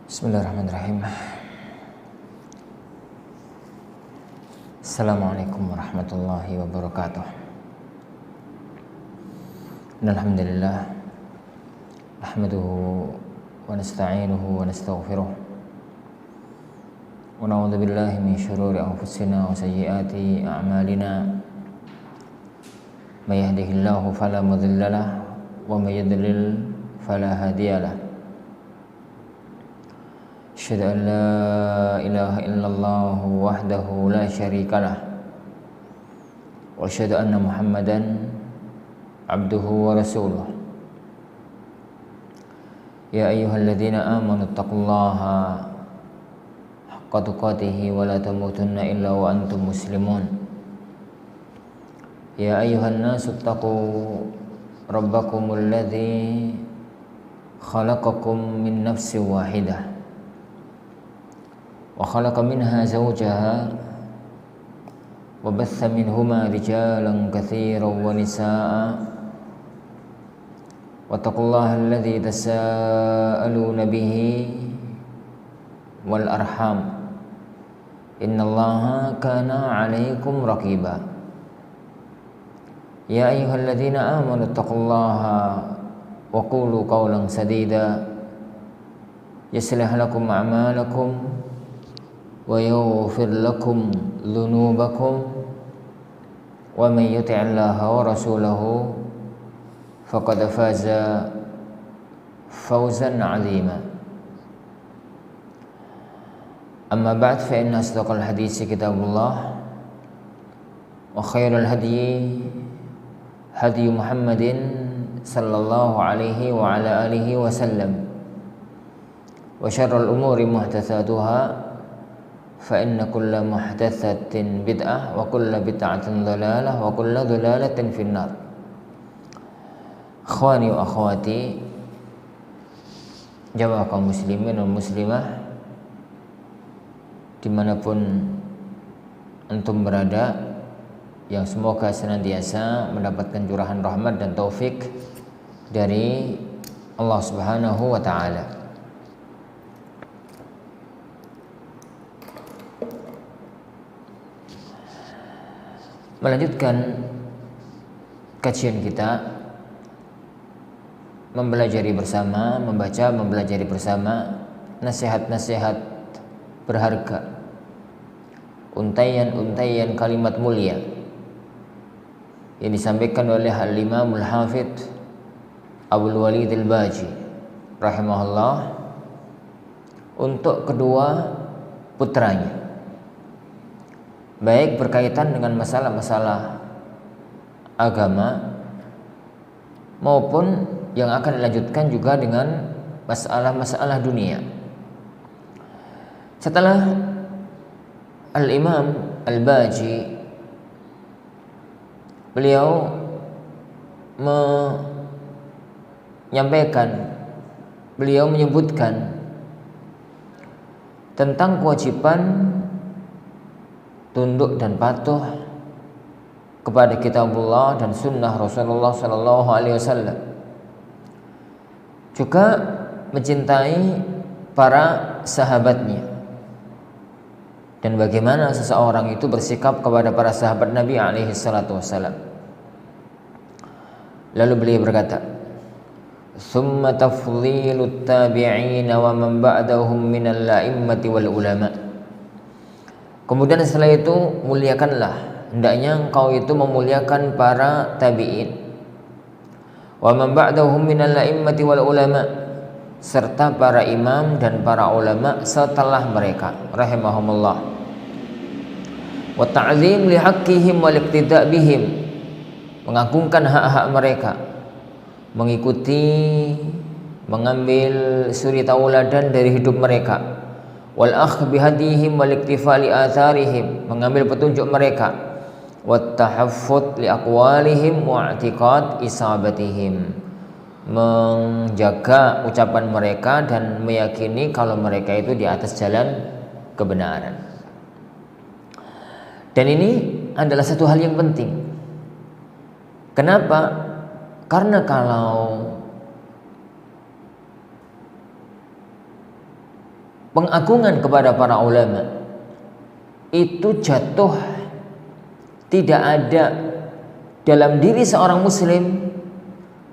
Bismillahirrahmanirrahim. Assalamualaikum warahmatullahi wabarakatuh. Alhamdulillah nahmaduhu wa nasta'inuhu wa nastaghfiruh wa na'udzu billahi min shururi anfusina wa sayyiati a'malina. May yahdihillahu fala mudilla lahu wa may yudlil fala hadiya lahu. Asyhadu an la ilaha illallah wahdahu la syarika lah wa asyhadu anna Muhammadan abduhu wa rasuluh. Ya ayyuhalladzina amanu taqullaha haqqa tuqatih wa la tamutunna illa wa antum muslimun. Ya ayyuhan nasu taqu rabbakumul ladzi khalaqakum min nafsin wahidah wa khalaqa minha zawjaha wa batha minhuma rijalan katsiran wa nisaa'a wattaqullaha alladzi tasaaluna bihi wal arham innallaha kana 'alaikum raqiba. Ya ayyuhalladzina amanu taqullaha wa qulu qawlan sadida yuslih lakum a'malakum wa yaghfir lakum dhunubakum wa may yuti'illaha wa rasulahu faqad faza fawzan 'azima. Amma ba'd, fa inna asdaqal hadits kitabullah wa khairal hadyi hadyu Muhammadin sallallahu alaihi wa ala alihi wa sallam wa syarrul umuri muhdatsatuha fa inna kulla muhdatsatin bid'ah wa kulla bid'atin dhalalah wa kulla dhalalatin finnar. Akhwani wa akhwati, jamaah kaum muslimin dan muslimah dimanapun antum berada, yang semoga senantiasa mendapatkan curahan rahmat dan taufik dari Allah Subhanahu wa ta'ala. Melanjutkan kajian kita, mempelajari bersama, membaca, mempelajari bersama nasihat-nasihat berharga, untaian-untaian kalimat mulia yang disampaikan oleh Al-Imam Al-Hafidh Abdul Walid Al-Baji rahimahullah untuk kedua putranya, baik berkaitan dengan masalah-masalah agama maupun yang akan dilanjutkan juga dengan masalah-masalah dunia. Setelah Al-Imam Al-Baji, beliau menyebutkan tentang kewajiban tunduk dan patuh kepada kitabullah dan sunnah Rasulullah sallallahu alaihi wasallam, juga mencintai para sahabatnya dan bagaimana seseorang itu bersikap kepada para sahabat Nabi alaihi salatu wasallam. Lalu beliau berkata, "Tsumma tafdhilut tabi'in wa man ba'dahum minal la'immati wal ulama." Kemudian setelah itu muliakanlah, hendaknya engkau itu memuliakan para tabi'in, wa man ba'dahum minal la'immati wal ulama, serta para imam dan para ulama setelah mereka rahimahumullah, wa ta'zim li haqqihim wal iqtida' bihim, mengagungkan hak-hak mereka, mengikuti, mengambil suri tauladan dari hidup mereka, wal akhdh bihadihim wal iktifa li atharihim, mengambil petunjuk mereka, wat tahaffut li aqwalihim wa i'tiqad isabatihim, menjaga ucapan mereka dan meyakini kalau mereka itu di atas jalan kebenaran. Dan ini adalah satu hal yang penting. Kenapa? Karena kalau pengagungan kepada para ulama itu jatuh tidak ada dalam diri seorang muslim,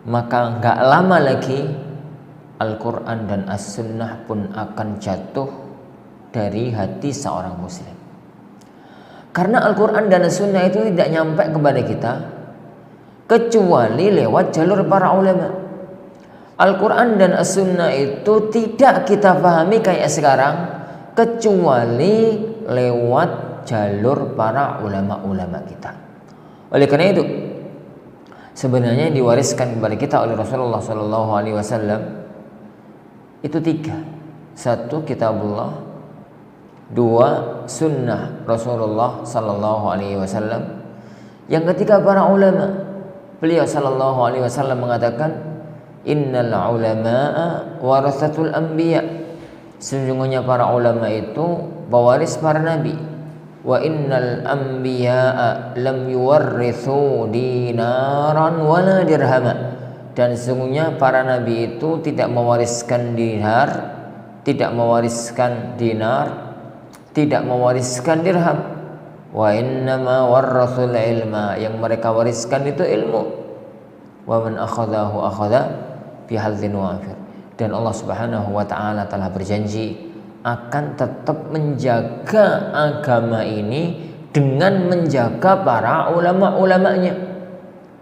maka nggak lama lagi Al-Quran dan As-Sunnah pun akan jatuh dari hati seorang muslim. Karena Al-Quran dan As-Sunnah itu tidak nyampe kepada kita kecuali lewat jalur para ulama. Al-Quran dan As-Sunnah itu tidak kita pahami kayak sekarang kecuali lewat jalur para ulama-ulama kita. Oleh karena itu, sebenarnya yang diwariskan kepada kita oleh Rasulullah SAW itu 3. 1, kitabullah. 2, sunnah Rasulullah SAW. Yang ketiga, para ulama. Beliau SAW mengatakan, innal ulama'a warasatul anbiya. Sesungguhnya para ulama itu pewaris para nabi. Wa innal anbiya'a lam yuwarrithu dinaran wala dirhama. Dan sesungguhnya para nabi itu tidak mewariskan dinar, tidak mewariskan dinar, tidak mewariskan dirham. Wa innama warrathul ilma, yang mereka wariskan itu ilmu. Wa man akhadahu akhadha bihadzin wafir. Dan Allah Subhanahu wa taala telah berjanji akan tetap menjaga agama ini dengan menjaga para ulama-ulamanya.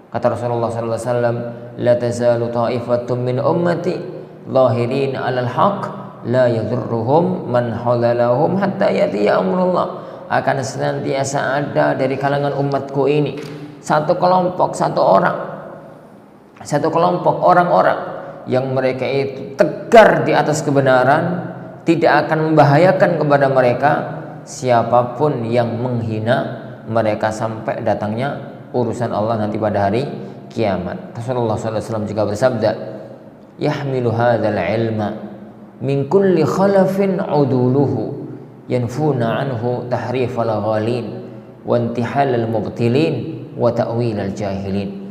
Kata Rasulullah sallallahu alaihi wasallam, la tazalu ta'ifatun min ummati zahirin 'alal haqq la yadhurruhum man halalahum hatta yatiya amrullah. Akan senantiasa ada dari kalangan umatku ini satu kelompok orang-orang yang mereka itu tegar di atas kebenaran, tidak akan membahayakan kepada mereka siapapun yang menghina mereka sampai datangnya urusan Allah nanti pada hari kiamat. Rasulullah SAW juga bersabda, yahmilu hadzal ilma min kulli khalafin uduluhu yanfuna anhu tahrifal ghalin wa intihalal mubtilin wa ta'wilal jahilin.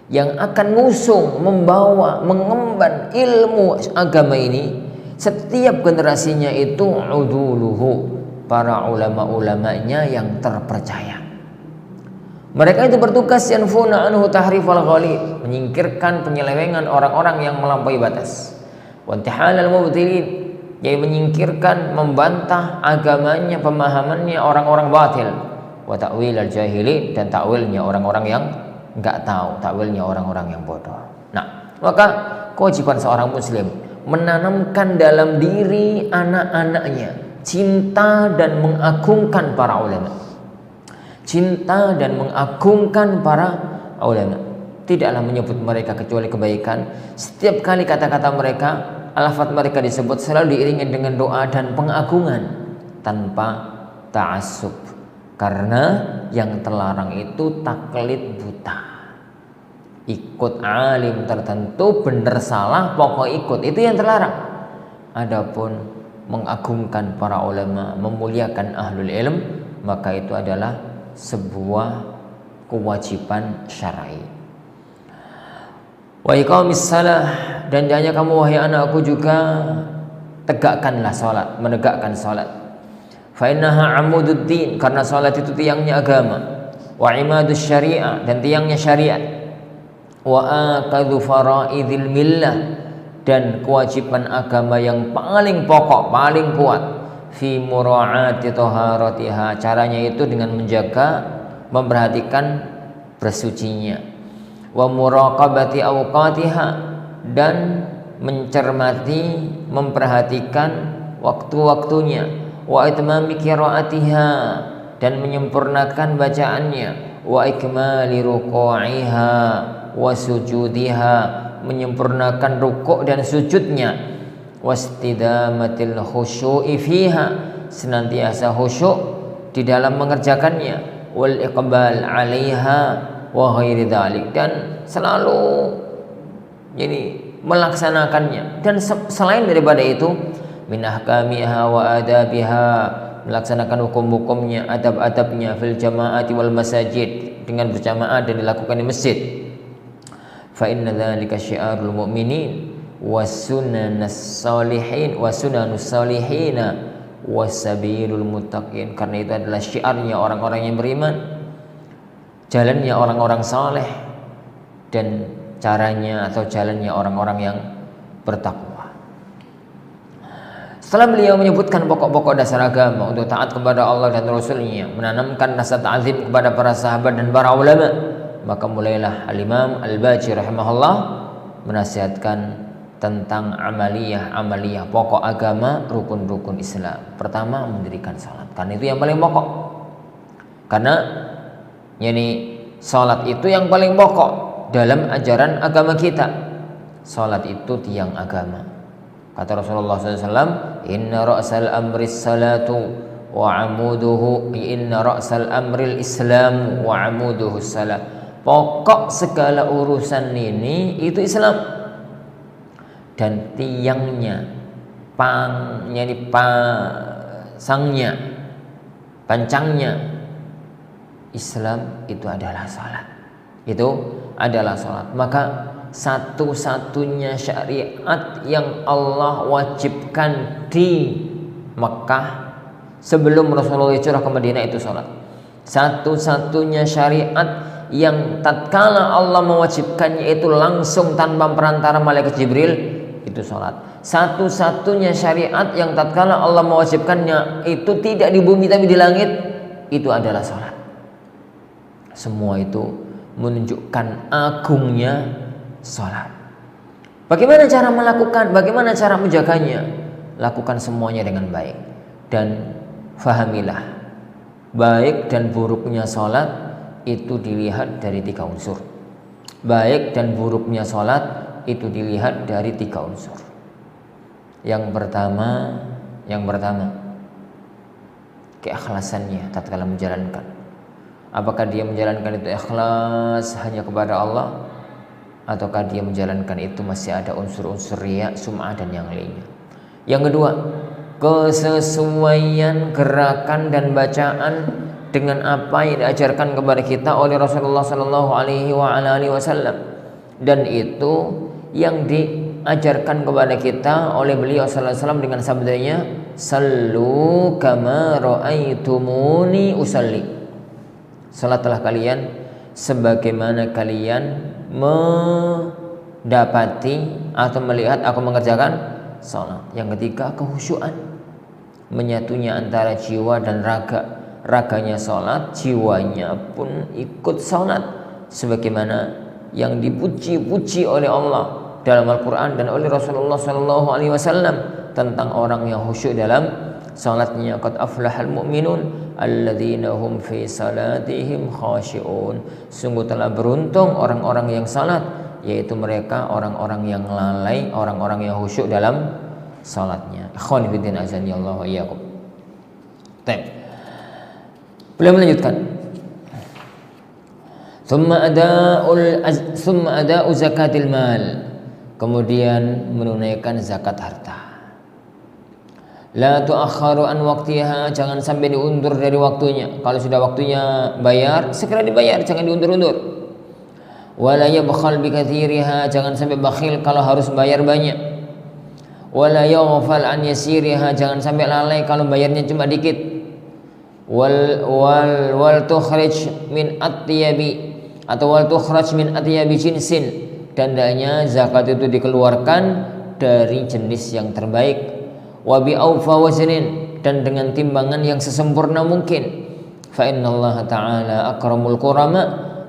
Yang akan ngusung, membawa, mengemban ilmu agama ini setiap generasinya itu uduluhu, para ulama-ulamanya yang terpercaya. Mereka itu bertugas yanfuna anhu tahrifal ghalin, menyingkirkan penyelewengan orang-orang yang melampaui batas. Wa intihalal mubtilin, yaitu menyingkirkan, membantah agamanya, pemahamannya orang-orang batil. Wa ta'wilal jahilin, dan takwilnya orang-orang yang enggak tahu, takwilnya orang-orang yang bodoh. Nah, maka kewajiban seorang muslim menanamkan dalam diri anak-anaknya cinta dan mengagungkan para ulama. Cinta dan mengagungkan para ulama. Tidaklah menyebut mereka kecuali kebaikan. Setiap kali kata-kata mereka, alfaz mereka disebut selalu diiringi dengan doa dan pengagungan tanpa ta'assub. Karena yang terlarang itu taklid buta. Ikut alim tertentu, benar salah pokok ikut, itu yang terlarang. Adapun mengagungkan para ulama, memuliakan ahlul ilm, maka itu adalah sebuah kewajiban syar'i. Wa iqamis salah, dan jangan kamu wahai anakku juga tegakkanlah salat, menegakkan salat. Fa innaha amududdin, karena salat itu tiangnya agama. Wa imadus syariah, dan tiangnya syariat. Wa aqadhu faraidil millah, dan kewajiban agama yang paling pokok, paling kuat. Fi mura'ati taharatiha, caranya itu dengan menjaga, memperhatikan bersucinya. Wa muraqabati awqatiha, dan mencermati, memperhatikan waktu-waktunya. Wa itmami qiraatiha, dan menyempurnakan bacaannya. Wa ikmali ruku'iha wa sujudiha, menyempurnakan rukuk dan sujudnya. Wastidamatil khusyu'i fiha, senantiasa khusyuk di dalam mengerjakannya. Wal iqbal 'alaiha wa ghairi dzalik, dan selalu melaksanakannya. Dan selain daripada itu, min ahkamiha wa adabiha, melaksanakan hukum-hukumnya, adab-adabnya, fil jama'ati wal masajid, dengan berjamaah dan dilakukan di masjid. Fa inna dzalika syiarul mu'minin, wasunanus salihin wasabilul muttaqin. Karena itu adalah syiarnya orang-orang yang beriman, jalannya orang-orang saleh, dan caranya atau jalannya orang-orang yang bertakwa. Setelah beliau menyebutkan pokok-pokok dasar agama untuk taat kepada Allah dan Rasul-Nya, menanamkan rasa ta'zim kepada para sahabat dan para ulama, maka mulailah Al-Imam Al-Baji rahimahullah menasihatkan tentang amaliyah pokok agama, rukun-rukun Islam. Pertama, mendirikan salat, karena itu yang paling pokok. Karena salat itu yang paling pokok dalam ajaran agama kita. Salat itu tiang agama. Kata Rasulullah SAW, inna ra'sal amri salatu wa amuduhu, inna ra'sal amril islam wa amuduhu salat. Pokok segala urusan ini itu Islam, dan tiangnya, pancangnya Islam itu adalah salat. Maka satu-satunya syariat yang Allah wajibkan di Mekah sebelum Rasulullah hijrah ke Madinah itu salat. Satu-satunya syariat yang tatkala Allah mewajibkannya itu langsung tanpa perantara malaikat Jibril itu salat. Satu-satunya syariat yang tatkala Allah mewajibkannya itu tidak di bumi tapi di langit, itu adalah salat. Semua itu menunjukkan agungnya salat. Bagaimana cara melakukan, bagaimana cara menjaganya? Lakukan semuanya dengan baik, dan fahamilah baik dan buruknya salat itu dilihat dari 3 unsur. Baik dan buruknya salat itu dilihat dari 3 unsur. Yang pertama keikhlasannya tatkala menjalankan. Apakah dia menjalankan itu ikhlas hanya kepada Allah, ataukah dia menjalankan itu masih ada unsur-unsur riya, sum'ah, dan yang lainnya. Yang kedua, kesesuaian gerakan dan bacaan dengan apa yang diajarkan kepada kita oleh Rasulullah sallallahu alaihi wasallam, dan itu yang diajarkan kepada kita oleh beliau sallallahu alaihi wasallam dengan sabdanya, sallu kama ra'aitumuni usalli. Salatlah kalian sebagaimana kalian mendapati atau melihat aku mengerjakan salat. Yang ketiga, kehusyuan, menyatunya antara jiwa dan raga. Raganya salat, jiwanya pun ikut salat, sebagaimana yang dipuji-puji oleh Allah dalam Al-Quran dan oleh Rasulullah SAW tentang orang yang khusyuk dalam salatnya. Qad aflahal mu'minun alladzina hum fi salatihim khashi'un. Sungguh telah beruntung orang-orang yang salat, yaitu mereka orang-orang yang lalai, orang-orang yang khusyuk dalam salatnya. Ikhwan fillah azani Allah wa iyyakum. Beliau melanjutkan, Thumma ada'u zakatil mal. Kemudian menunaikan zakat harta. La tu'akharu an waqtiha, jangan sampai diundur dari waktunya. Kalau sudah waktunya bayar, segera dibayar, jangan diundur-undur. Wala yabkhal bi katsiriha, jangan sampai bakhil kalau harus bayar banyak. Wala yaghfal an yasiriha, jangan sampai lalai kalau bayarnya cuma dikit. Wal tukhrij min atyabi, atau wal tukhraj min atyabi jinsin, dan hendaknya zakat itu dikeluarkan dari jenis yang terbaik. Wa bi awfa waznin, dan dengan timbangan yang sesempurna mungkin. Fa innallaha ta'ala akramul qurama,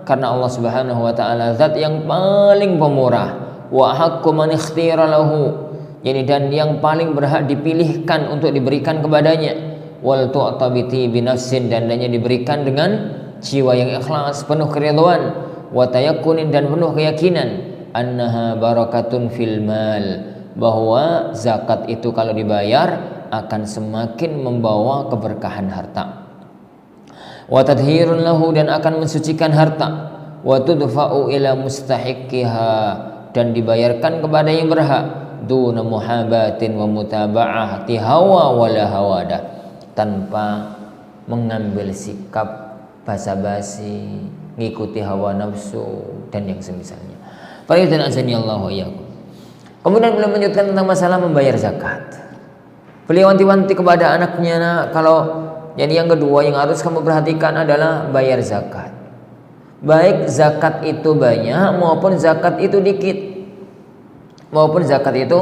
karena Allah Subhanahu wa taala zat yang paling pemurah. Wa haqqu man ikhtira lahu, dan yang paling berhak dipilihkan untuk diberikan kepadanya. Wal tu'tabiti binafsin, dan hanya diberikan dengan jiwa yang ikhlas, penuh keridhaan. Wa tayakkunin, dan penuh keyakinan. Annaha barakatun fil mal, bahwa zakat itu kalau dibayar akan semakin membawa keberkahan harta. Wa tadhhirun lahu, dan akan mensucikan harta. Wa tudfa'u ila mustahiqiha, dan dibayarkan kepada yang berhak. Duna muhabatin wa mutaba'ati hawa wala hawadah, tanpa mengambil sikap basa-basi, ngikuti hawa nafsu dan yang semisalnya. Fa'idhan azani Allah wa iyyakum. Kemudian beliau menyebutkan tentang masalah membayar zakat. Beliau wanti-wanti kepada anaknya, kalau jadi yang kedua yang harus kamu perhatikan adalah bayar zakat. Baik zakat itu banyak maupun zakat itu dikit, maupun zakat itu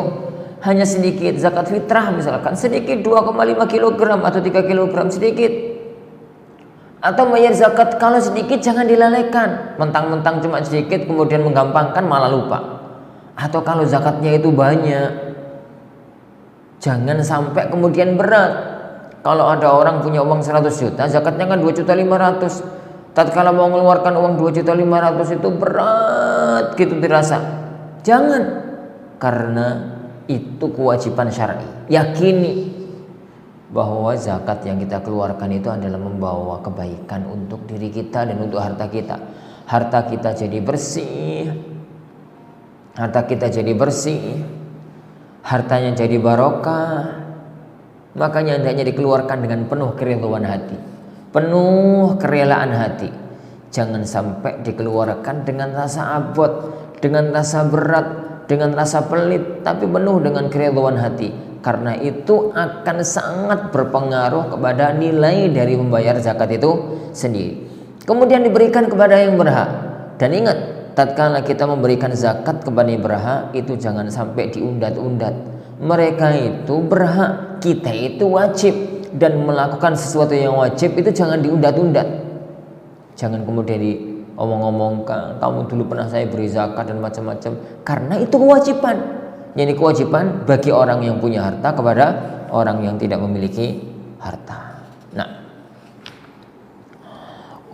hanya sedikit. Zakat fitrah misalkan sedikit 2,5 kg atau 3 kg sedikit. Atau bayar zakat kalau sedikit jangan dilalaikan, mentang-mentang cuma sedikit kemudian menggampangkan malah lupa. Atau kalau zakatnya itu banyak, jangan sampai kemudian berat. Kalau ada orang punya uang 100 juta, zakatnya kan 2.500.000. Tatkala mau mengeluarkan uang 2.500.000 itu berat gitu dirasa. Jangan, karena itu kewajiban syar'i. Yakini bahwa zakat yang kita keluarkan itu adalah membawa kebaikan untuk diri kita dan untuk harta kita. Harta kita jadi bersih. Harta kita jadi bersih. Hartanya jadi barokah. Makanya hendaknya dikeluarkan dengan penuh kerelaan hati, penuh kerelaan hati. Jangan sampai dikeluarkan dengan rasa abot, dengan rasa berat, dengan rasa pelit, tapi penuh dengan kerelaan hati. Karena itu akan sangat berpengaruh kepada nilai dari membayar zakat itu sendiri. Kemudian diberikan kepada yang berhak. Dan ingat, tatkala kita memberikan zakat kepada yang berhak, itu jangan sampai diundat-undat. Mereka itu berhak, kita itu wajib. Dan melakukan sesuatu yang wajib itu jangan diundat-undat. Jangan kemudian diomong-omongkan, kamu dulu pernah saya beri zakat dan macam-macam. Karena itu kewajiban. Jadi kewajiban bagi orang yang punya harta kepada orang yang tidak memiliki harta. Nah,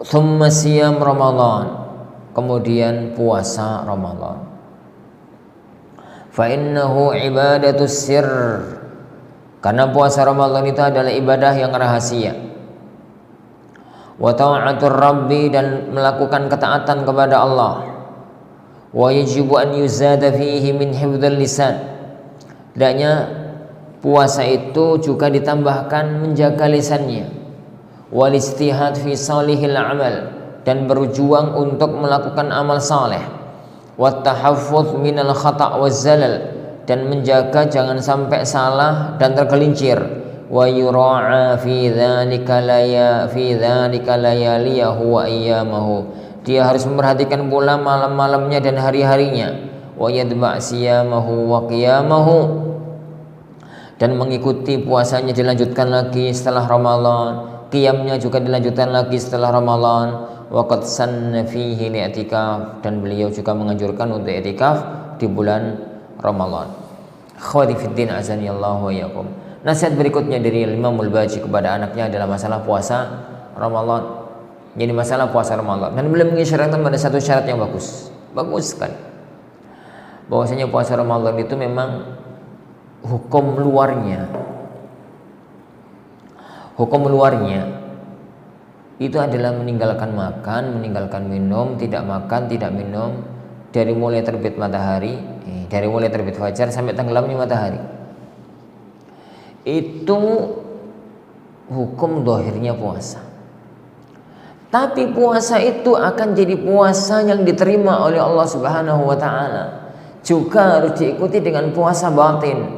tsumma siyam Ramadan, kemudian puasa Ramadan. Fa innahu ibadatus sir, karena puasa Ramadan itu adalah ibadah yang rahasia. Wa ta'atur rabbi, dan melakukan ketaatan kepada Allah. Wa yajibu an yuzada fihi min hifdzil lisan, hendaknya puasa itu juga ditambahkan menjaga lisannya. Wal istihad fi salihil amal, dan berjuang untuk melakukan amal saleh. Wat tahaffuz minal khata' waz zalal, dan menjaga jangan sampai salah dan tergelincir. Wa yura'a fi dzalika layaliyahu wa ayyamahu, dia harus memperhatikan pula malam-malamnya dan hari-harinya. Wa yadba' siyamahu wa qiyamahu, dan mengikuti puasanya dilanjutkan lagi setelah Ramadan, qiyamnya juga dilanjutkan lagi setelah Ramadan. Wa qad sanna fihi li'tikaf, dan beliau juga menganjurkan untuk i'tikaf di bulan Ramadan. Khawati fiddin azanillahu wa iyyakum. Nasihat berikutnya dari Imam Al-Baji kepada anaknya adalah masalah puasa Ramadan. Jadi masalah puasa Ramadan, dan beliau mengisyaratkan pada satu syarat yang bagus sekali, bahwasanya puasa Ramadan itu memang hukum luarnya itu adalah meninggalkan makan, meninggalkan minum, tidak makan, tidak minum dari mulai terbit matahari, dari mulai terbit fajar sampai tenggelamnya matahari. Itu hukum zahirnya puasa. Tapi puasa itu akan jadi puasa yang diterima oleh Allah Subhanahu wa taala. Juga harus diikuti dengan puasa batin,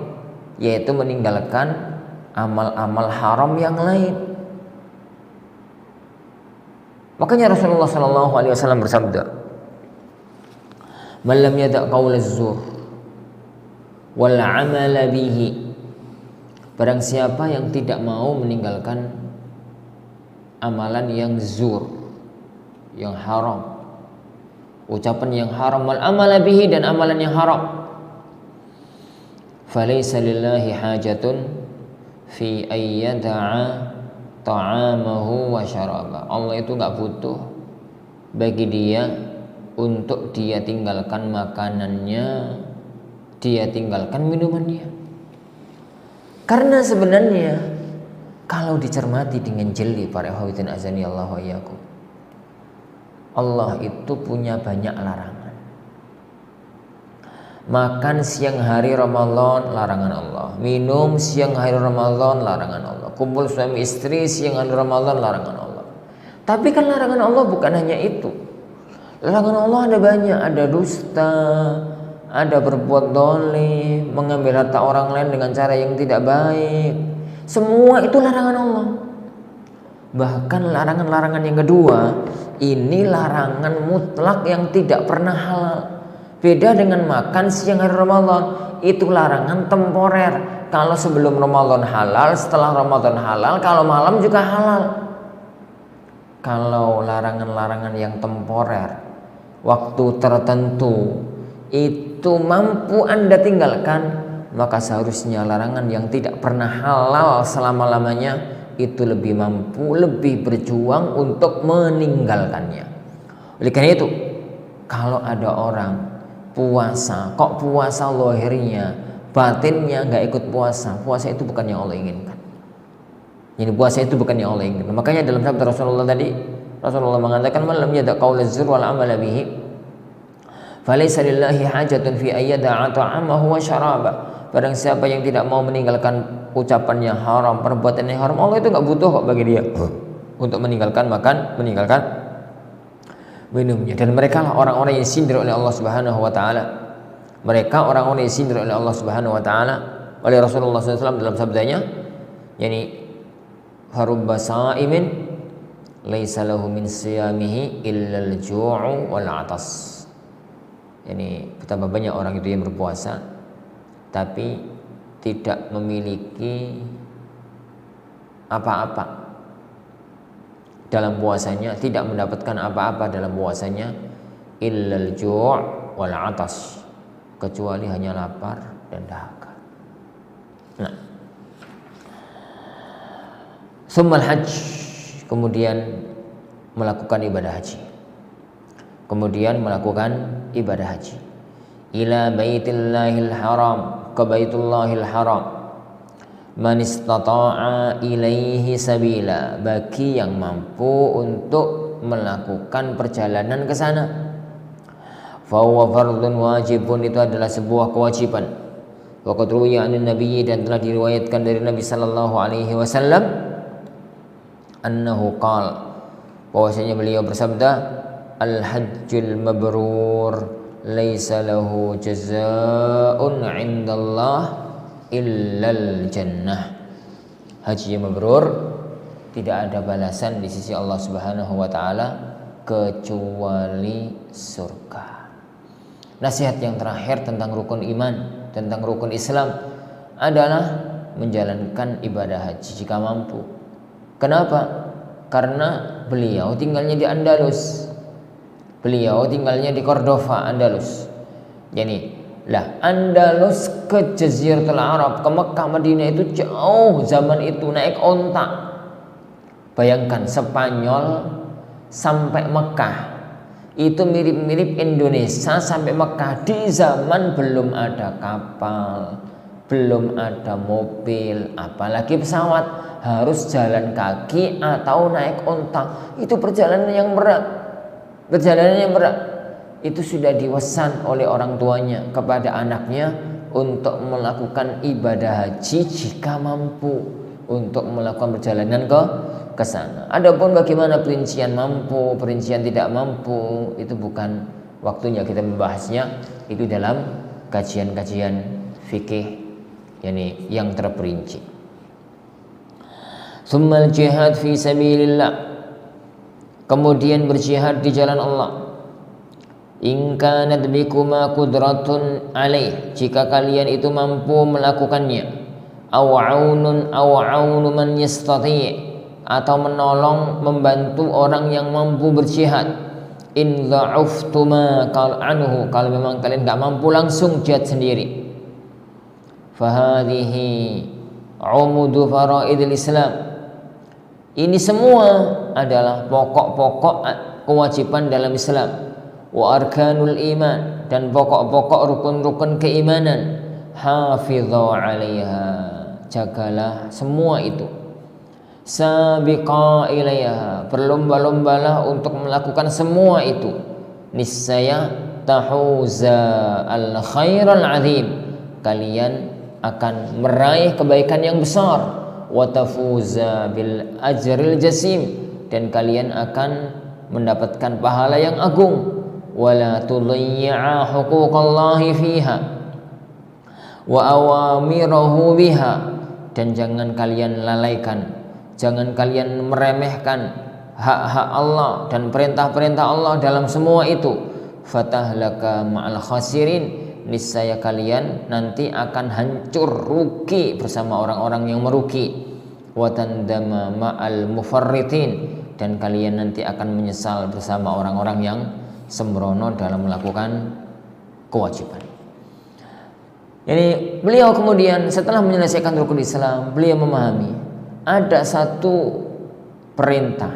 yaitu meninggalkan amal-amal haram yang lain. Makanya Rasulullah sallallahu alaihi wasallam bersabda, "Man lam yada' qaul az-zur wal 'amala bihi." Barang siapa yang tidak mau meninggalkan amalan yang zur, yang haram, ucapan yang haram, wal 'amala bihi, dan amalan yang haram, falaysa lillahi hajatun fi ayyada'a ta'amahu wa syaraba. Allah itu enggak butuh bagi dia untuk dia tinggalkan makanannya, dia tinggalkan minumannya. Karena sebenarnya kalau dicermati dengan jeli para ikhwatin azani Allah wa iyyakum, Allah itu punya banyak larangan. Makan siang hari Ramadan larangan Allah, minum siang hari Ramadan larangan Allah, kumpul suami istri siang hari Ramadan larangan Allah. Tapi kan larangan Allah bukan hanya itu. Larangan Allah ada banyak, ada dusta, ada berbuat dolim, mengambil harta orang lain dengan cara yang tidak baik. Semua itu larangan Allah. Bahkan larangan-larangan yang kedua, ini larangan mutlak yang tidak pernah halal. Beda dengan makan siang hari Ramadan, itu larangan temporer. Kalau sebelum Ramadan halal, setelah Ramadan halal, kalau malam juga halal. Kalau larangan-larangan yang temporer, waktu tertentu, itu mampu Anda tinggalkan, maka seharusnya larangan yang tidak pernah halal selama-lamanya itu lebih mampu, lebih berjuang untuk meninggalkannya. Oleh karena itu, kalau ada orang puasa, kok puasa lahirnya, batinnya nggak ikut puasa, puasa itu bukan yang Allah inginkan. Jadi puasa itu bukan yang Allah inginkan. Makanya dalam sabda Rasulullah tadi, Rasulullah mengatakan, "Man lam yada' qaula zur wal amala bihi, falaysa lillahi hajatun fi ayyada'a ta'amahu wa syaraba." Barang siapa yang tidak mau meninggalkan ucapan yang haram, perbuatan yang haram, Allah itu nggak butuh kok bagi dia untuk meninggalkan makan, meninggalkan minumnya. Dan mereka lah orang-orang yang disindir oleh Allah Subhanahu wa taala. Mereka orang-orang yang disindir oleh Allah Subhanahu wa taala oleh Rasulullah SAW dalam sabdanya, yakni harubba sa'imin laisa lahu min siyamihi illa al-ju'u wal 'atas. Yani betapa banyak orang itu yang berpuasa tapi tidak memiliki apa-apa dalam puasanya, tidak mendapatkan apa-apa dalam puasanya, illal ju' wal 'atas, kecuali hanya lapar dan dahaga. Nah, summal hajj, kemudian melakukan ibadah haji. Kemudian melakukan ibadah haji. Ila baitillahil haram, ke baitullahil haram. Man istata'a ilaihi sabila, bagi yang mampu untuk melakukan perjalanan ke sana. Fa huwa fardun wajibun, itu adalah sebuah kewajiban. Wa qad ruwiya 'anil nabiy, dan telah diriwayatkan dari Nabi sallallahu alaihi wasallam annahu qala, bahwasanya beliau bersabda, al-hajjul mabrur laisa lahu jazaa'un 'indallah illal jannah. Haji yang mabrur tidak ada balasan di sisi Allah Subhanahu wa taala kecuali surga. Nasihat yang terakhir tentang rukun iman, tentang rukun Islam adalah menjalankan ibadah haji jika mampu. Kenapa? Karena beliau tinggalnya di Andalus. Beliau tinggalnya di Cordova, Andalus. Yani lah, Andalus ke Jaziratul Arab, ke Mekah, Madinah itu jauh zaman itu, naik onta. Bayangkan Spanyol sampai Mekah itu mirip-mirip Indonesia sampai Mekah. Di zaman belum ada kapal, belum ada mobil, apalagi pesawat. Harus jalan kaki atau naik onta. Itu perjalanan yang berat. Perjalanan yang berat. Itu sudah diwesan oleh orang tuanya kepada anaknya untuk melakukan ibadah haji jika mampu, untuk melakukan perjalanan ke sana. Adapun bagaimana perincian mampu, perincian tidak mampu, itu bukan waktunya kita membahasnya. Itu dalam kajian-kajian fikih yang terperinci. Tsummal jihad fi sabilillah, kemudian berjihad di jalan Allah. In kanat bikuma qudratun alaih, jika kalian itu mampu melakukannya. Aw aunu man yastati', atau menolong, membantu orang yang mampu berjihad. In dha'uftuma anhu, kalau memang kalian enggak mampu langsung jihad sendiri. Fahadhihi umudu faraidil Islam, ini semua adalah pokok-pokok kewajiban dalam Islam. Wa arkanul iman, dan pokok-pokok rukun-rukun keimanan. Hafidhu 'alaiha, jagalah semua itu. Sabiqa ilaiha, berlomba-lombalah untuk melakukan semua itu. Niscaya tahuza al khairal azim, kalian akan meraih kebaikan yang besar. Wa tafuza bil ajril jasim, dan kalian akan mendapatkan pahala yang agung. wa la tudayyi'a huquqallahi fiha wa awamirahu biha, dan jangan kalian lalaikan, jangan kalian meremehkan hak-hak Allah dan perintah-perintah Allah dalam semua itu. Fatahlaka ma'al khasirin, niscaya kalian nanti akan hancur, rugi bersama orang-orang yang merugi. Wa tandama ma'al mufarritin, dan kalian nanti akan menyesal bersama orang-orang yang sembrono dalam melakukan kewajiban. Jadi beliau kemudian setelah menyelesaikan rukun Islam, beliau memahami ada satu perintah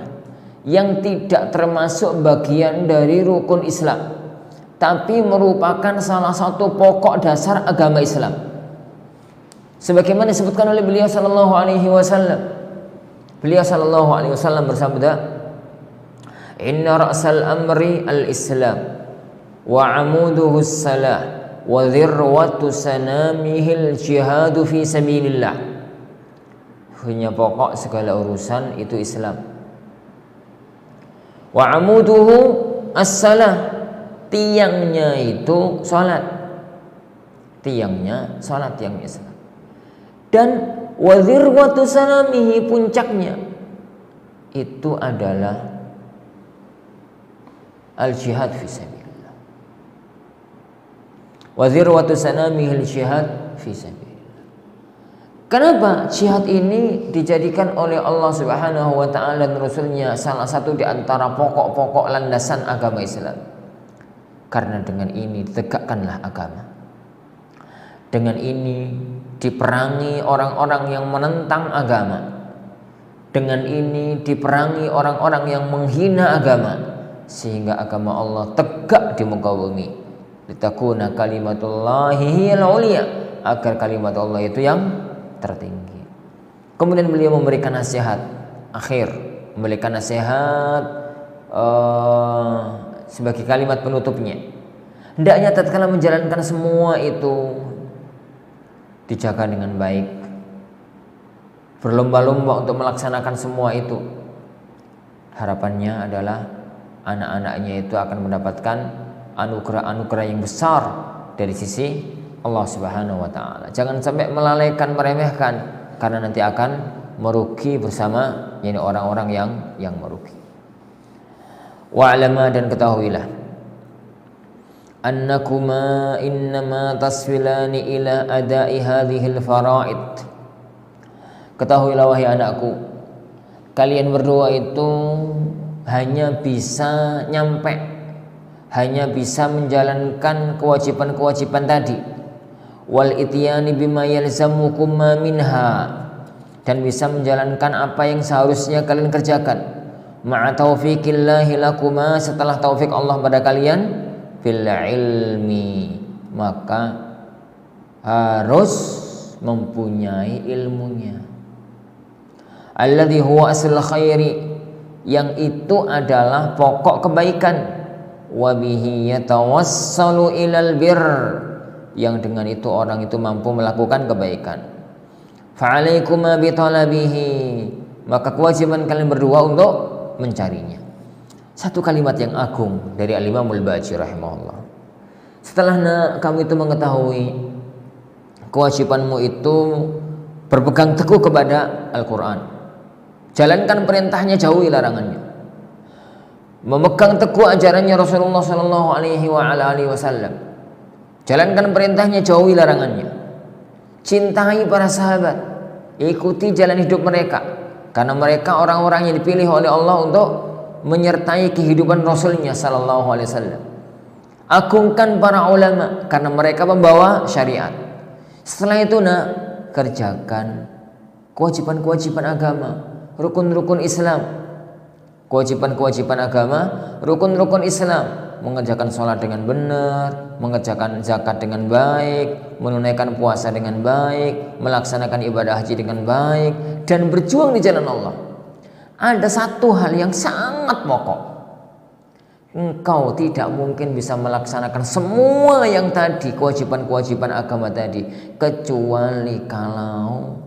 yang tidak termasuk bagian dari rukun Islam, tapi merupakan salah satu pokok dasar agama Islam. Sebagaimana disebutkan oleh beliau sallallahu alaihi wasallam. Beliau sallallahu alaihi wasallam bersabda, "Inna ra'sal amri al-Islam wa 'amuduhu as-salah wa dhirwatu sanamihil jihadu fi sabilillah." Punya pokok segala urusan itu Islam. Wa 'amuduhu as-salah, tiangnya itu salat. Tiangnya salat, tiangnya Islam. Dan wa dhirwatu sanamihi, puncaknya itu adalah al-jihad fi sabilillah. Wa dhirwatu sanamihi al-jihad fi sabilillah. Kenapa jihad ini dijadikan oleh Allah Subhanahu wa taala dan Rasulnya salah satu di antara pokok-pokok landasan agama Islam? Karena dengan ini ditegakkanlah agama. Dengan ini diperangi orang-orang yang menentang agama. Dengan ini diperangi orang-orang yang menghina agama, sehingga agama Allah tegak di muka bumi. Litakuna kalimatullahi hiyal uliya, agar kalimat Allah itu yang tertinggi. Kemudian beliau memberikan nasihat akhir, memberikan nasihat sebagai kalimat penutupnya. Hendaknya tatkala menjalankan semua itu dijaga dengan baik, berlomba-lomba untuk melaksanakan semua itu. Harapannya adalah anak-anaknya itu akan mendapatkan anugerah-anugerah yang besar dari sisi Allah Subhanahu wa taala. Jangan sampai melalaikan, meremehkan, karena nanti akan merugi bersama yakni orang-orang yang merugi. Wa'lama, dan ketahuilah, annakuma innama tasfilani ila ada'i hadhil fara'id. Ketahuilah wahai anakku, kalian berdua itu hanya bisa nyampe, hanya bisa menjalankan kewajiban-kewajiban tadi. Wal ityani bima yalzamukum minha, dan bisa menjalankan apa yang seharusnya kalian kerjakan. Ma'a taufiqillahi lakuma, setelah taufik Allah pada kalian, fil ilmi, maka harus mempunyai ilmunya. Alladhi huwa asl khairi, yang itu adalah pokok kebaikan. Wa bihi yatawassalu ilal birr, yang dengan itu orang itu mampu melakukan kebaikan. Fa'alaikuma bitalabihi, maka kewajiban kalian berdua untuk mencarinya. Satu kalimat yang agung dari Al-Imam Al-Baqi rahimahullah. Setelah kamu itu mengetahui kewajibanmu itu berpegang teguh kepada Al-Quran, jalankan perintahnya, jauhi larangannya, memegang teguh ajarannya Rasulullah sallallahu alaihi wasallam, jalankan perintahnya, jauhi larangannya. Cintai para sahabat, ikuti jalan hidup mereka, karena mereka orang-orang yang dipilih oleh Allah untuk menyertai kehidupan Rasulnya sallallahu alaihi wasallam. Agungkan para ulama, karena mereka membawa syariat. Setelah itu kerjakan kewajiban-kewajiban agama, rukun-rukun Islam. Kewajiban-kewajiban agama, rukun-rukun Islam, mengerjakan sholat dengan benar, mengerjakan zakat dengan baik, menunaikan puasa dengan baik, melaksanakan ibadah haji dengan baik, dan berjuang di jalan Allah. Ada satu hal yang sangat pokok. Engkau tidak mungkin bisa melaksanakan semua yang tadi, kewajiban-kewajiban agama tadi, kecuali kalau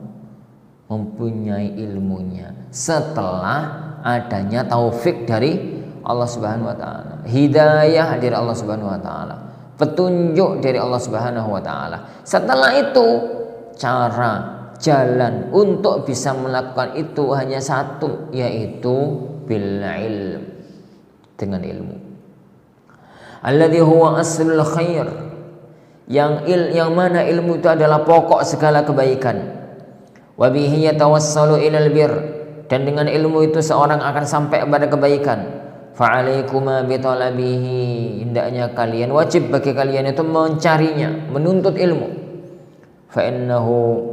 mempunyai ilmunya, setelah adanya taufik dari Allah Subhanahu wa taala, hidayah dari Allah Subhanahu wa taala, petunjuk dari Allah Subhanahu wa taala. Setelah itu cara jalan untuk bisa melakukan itu hanya satu, yaitu bil ilm, dengan ilmu. Alladzi huwa aslul khair, yang mana ilmu itu adalah pokok segala kebaikan. Wa bihi yatawassalu ilal bir, dan dengan ilmu itu seorang akan sampai kepada kebaikan. Fa alaikuma bi talabihi, hendaknya kalian, wajib bagi kalian itu mencarinya, menuntut ilmu. Fa innahu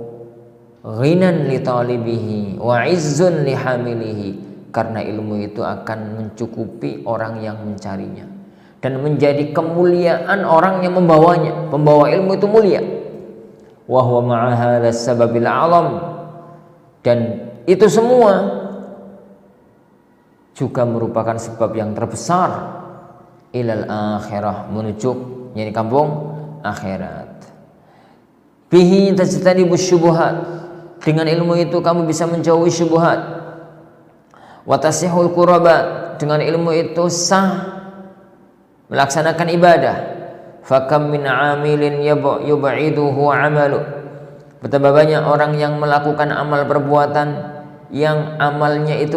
ghinan li talibihi wa izzun li hamilihi, karena ilmu itu akan mencukupi orang yang mencarinya dan menjadi kemuliaan orang yang membawanya. Pembawa ilmu itu mulia. Wa huwa ma'a hadzal sababil 'alam, dan itu semua juga merupakan sebab yang terbesar ilal akhirah, menuju yani kampung akhirat. Bihi tajtanibus syubhat, dengan ilmu itu kamu bisa menjauhi syubhat. Wa tasihul qurbat, dengan ilmu itu sah melaksanakan ibadah. Fakam min amilin yub'iduhu amalu, betapa banyak orang yang melakukan amal perbuatan yang amalnya itu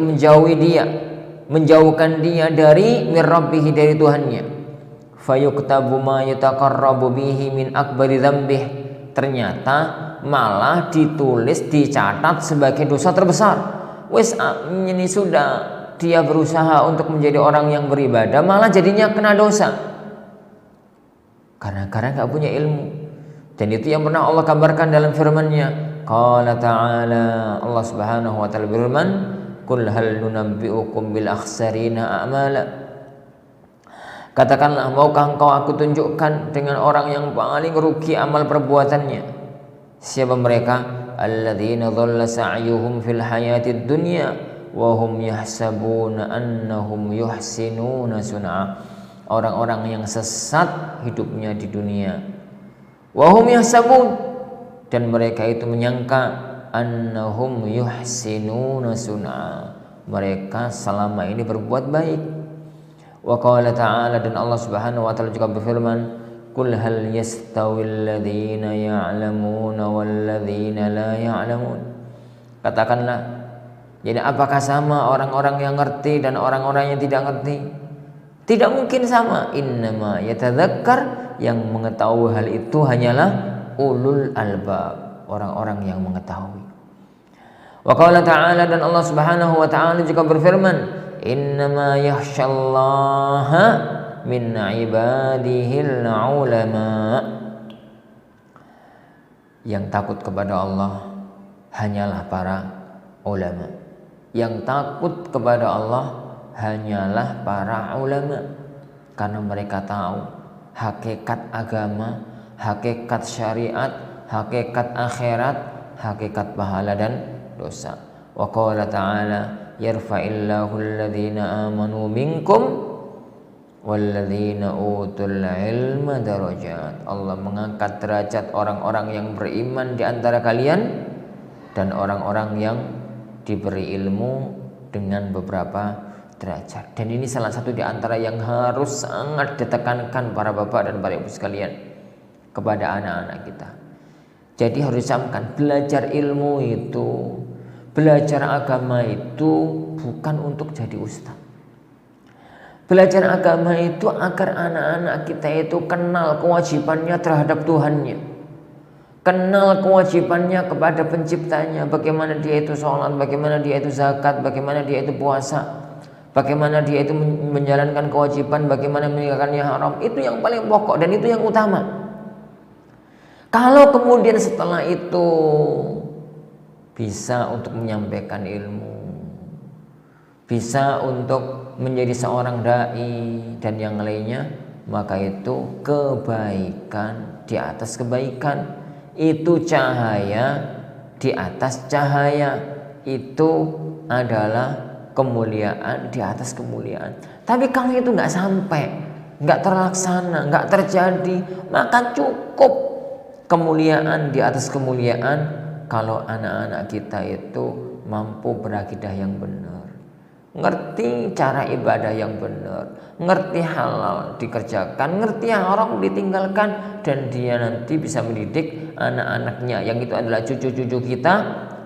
menjauhkan dia dari mirrabbihi, dari Tuhannya. Fayuktabu ma yataqarrabu bihi min akbari dzambih, ternyata malah ditulis, dicatat sebagai dosa terbesar. Wes ini sudah dia berusaha untuk menjadi orang yang beribadah, malah jadinya kena dosa karena nggak punya ilmu. Dan itu yang pernah Allah kabarkan dalam firman-Nya. Qala ta'ala, Allah Subhanahu wa taala berfirman, "Qul hal nunabbi'ukum bil akhsarina a'mala." Katakanlah, maukah engkau aku tunjukkan dengan orang yang paling rugi amal perbuatannya? Siapa mereka? Alladzina dhalla sa'yuhum fil hayatid dunya wa hum yahsabuna annahum yuhsinuna sun'a. Orang-orang yang sesat hidupnya di dunia. Wa hum yahsabun, dan mereka itu menyangka annahum yuhsinuna sun'a, mereka selama ini berbuat baik. Wa qala ta'ala, dan Allah Subhanahu wa taala juga berfirman, qul hal yastawil ladzina ya'lamuna wal ladzina la ya'lamun. Katakanlah, jadi apakah sama orang-orang yang ngerti dan orang-orang yang tidak ngerti? Tidak mungkin sama. Innama yatadzakkar, yang mengetahui hal itu hanyalah ulul albab, orang-orang yang mengetahui. Wa qala ta'ala, dan Allah Subhanahu wa taala juga berfirman, innama yakhsyallaha min ibadihil ulama. Yang takut kepada Allah hanyalah para ulama. Yang takut kepada Allah hanyalah para ulama, karena mereka tahu hakikat agama, hakikat syariat, hakikat akhirat, hakikat pahala dan dosa. Wa qala ta'ala, yarfa'illahu alladhina amanu minkum walladzina utul ilma darajat. Allah mengangkat derajat orang-orang yang beriman di antara kalian dan orang-orang yang diberi ilmu dengan beberapa derajat. Dan ini salah satu di antara yang harus sangat ditekankan para bapak dan para ibu sekalian kepada anak-anak kita. Jadi harus disampaikan, belajar ilmu itu, belajar agama itu bukan untuk jadi ustaz. Belajar agama itu agar anak-anak kita itu kenal kewajibannya terhadap Tuhannya, kenal kewajibannya kepada penciptanya, bagaimana dia itu sholat, bagaimana dia itu zakat, bagaimana dia itu puasa, bagaimana dia itu menjalankan kewajiban, bagaimana meninggalkannya haram. Itu yang paling pokok dan itu yang utama. Kalau kemudian setelah itu bisa untuk menyampaikan ilmu, bisa untuk menjadi seorang dai dan yang lainnya, maka itu kebaikan di atas kebaikan, itu cahaya di atas cahaya, itu adalah kemuliaan di atas kemuliaan. Tapi kalau itu nggak sampai, nggak terlaksana, nggak terjadi, maka cukup kemuliaan di atas kemuliaan kalau anak-anak kita itu mampu berakidah yang benar, ngerti cara ibadah yang benar, ngerti halal dikerjakan, ngerti haram ditinggalkan, dan dia nanti bisa mendidik anak-anaknya yang itu adalah cucu-cucu kita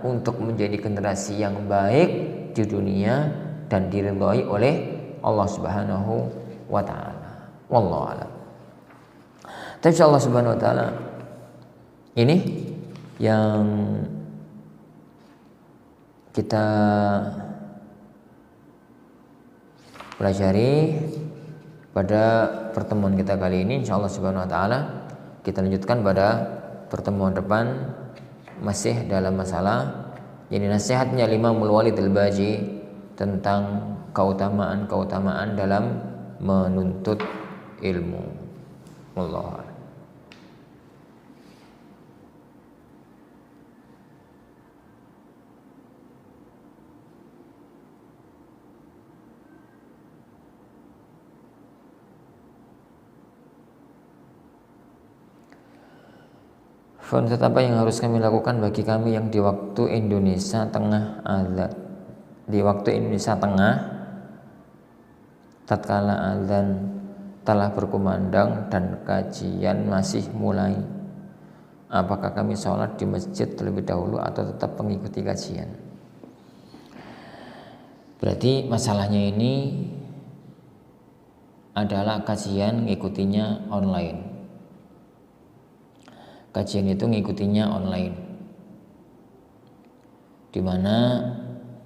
untuk menjadi generasi yang baik di dunia dan diridhai oleh Allah Subhanahu wa taala. Wallahu a'lam. Tapi Allah Subhanahu wa taala ini yang kita pelajari pada pertemuan kita kali ini. Insyaallah Subhanahu wa taala kita lanjutkan pada pertemuan depan, masih dalam masalah jadi nasihatnya Imamul Walid Al-Baji tentang keutamaan dalam menuntut ilmu. Wallahu a'lam. Ustaz, apa yang harus kami lakukan bagi kami yang di waktu Indonesia Tengah azan? Di waktu Indonesia Tengah, tatkala azan telah berkumandang dan kajian masih mulai, apakah kami sholat di masjid terlebih dahulu atau tetap mengikuti kajian? Berarti masalahnya ini adalah kajian ngikutinya online. Kajian itu ngikutinya online, di mana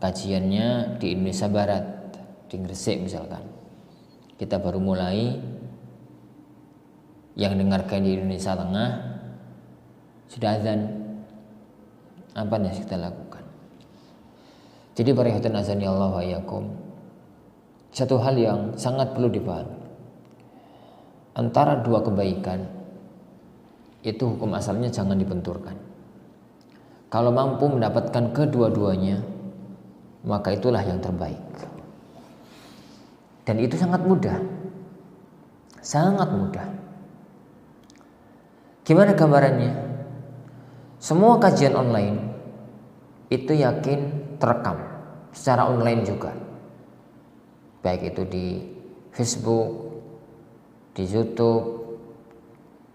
kajiannya di Indonesia Barat, di Gresik misalkan. Kita baru mulai, yang dengarkan di Indonesia Tengah sudah azan. Apa yang kita lakukan? Jadi para ikhwan azani Allah wa iyyakum, satu hal yang sangat perlu dipahami, antara dua kebaikan itu hukum asalnya jangan dibenturkan. Kalau mampu mendapatkan kedua-duanya, maka itulah yang terbaik. Dan itu sangat mudah. Sangat mudah. Gimana gambarannya? Semua kajian online itu yakin terekam secara online juga. Baik itu di Facebook, di YouTube,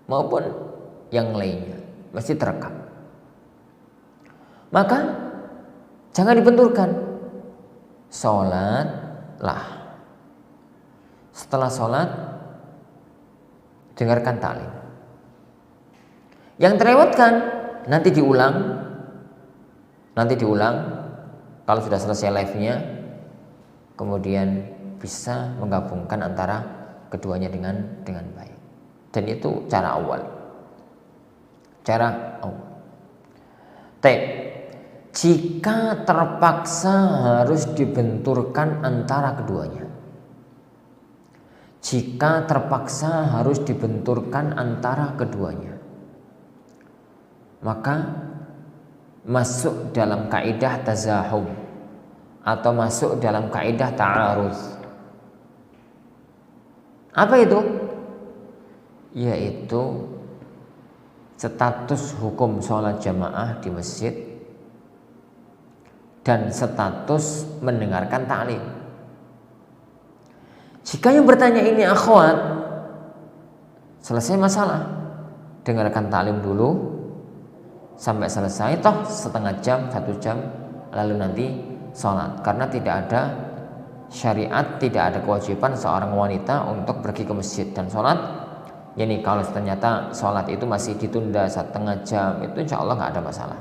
maupun yang lainnya masih terekam. Maka jangan dibenturkan. Sholatlah. Setelah sholat dengarkan taklim. Yang terlewatkan nanti diulang. Kalau sudah selesai live-nya, kemudian bisa menggabungkan antara keduanya dengan baik. Dan itu cara awal. Jika terpaksa harus dibenturkan antara keduanya, maka masuk dalam kaidah tazahum atau masuk dalam kaidah ta'aruz. Apa itu? Yaitu status hukum sholat jamaah di masjid dan status mendengarkan taklim. Jika yang bertanya ini akhwat, selesai masalah, dengarkan taklim dulu sampai selesai, toh setengah jam, 1 jam, lalu nanti sholat. Karena tidak ada syariat, tidak ada kewajiban seorang wanita untuk pergi ke masjid dan sholat. Jadi kalau ternyata sholat itu masih ditunda 1/2 jam, itu insya Allah nggak ada masalah.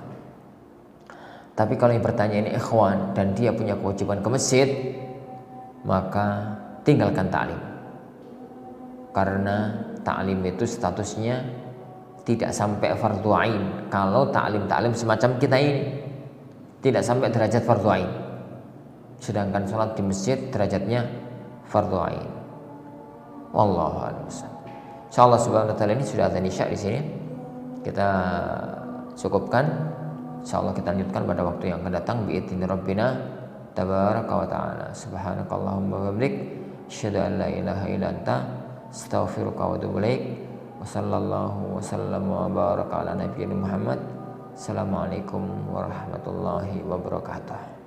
Tapi kalau yang bertanya ini ikhwan dan dia punya kewajiban ke masjid, maka tinggalkan taklim. Karena taklim itu statusnya tidak sampai fardhu ain. Kalau taklim semacam kita ini tidak sampai derajat fardhu ain. Sedangkan sholat di masjid derajatnya fardhu ain. Wallahu a'lam. Insyaallah subhanahu wa ta'ala ini sudah azan isya di sini. Kita cukupkan. Insyaallah kita lanjutkan pada waktu yang akan datang bi'idzni rabbina tabaraka wa ta'ala. Subhanakallahumma wa bihamdik, asyhadu an la ilaha illa anta, astaghfiruka wa atubu ilaik. Wa sallallahu wa sallam wa baraka ala nabiyyina Muhammad. Assalamualaikum warahmatullahi wabarakatuh.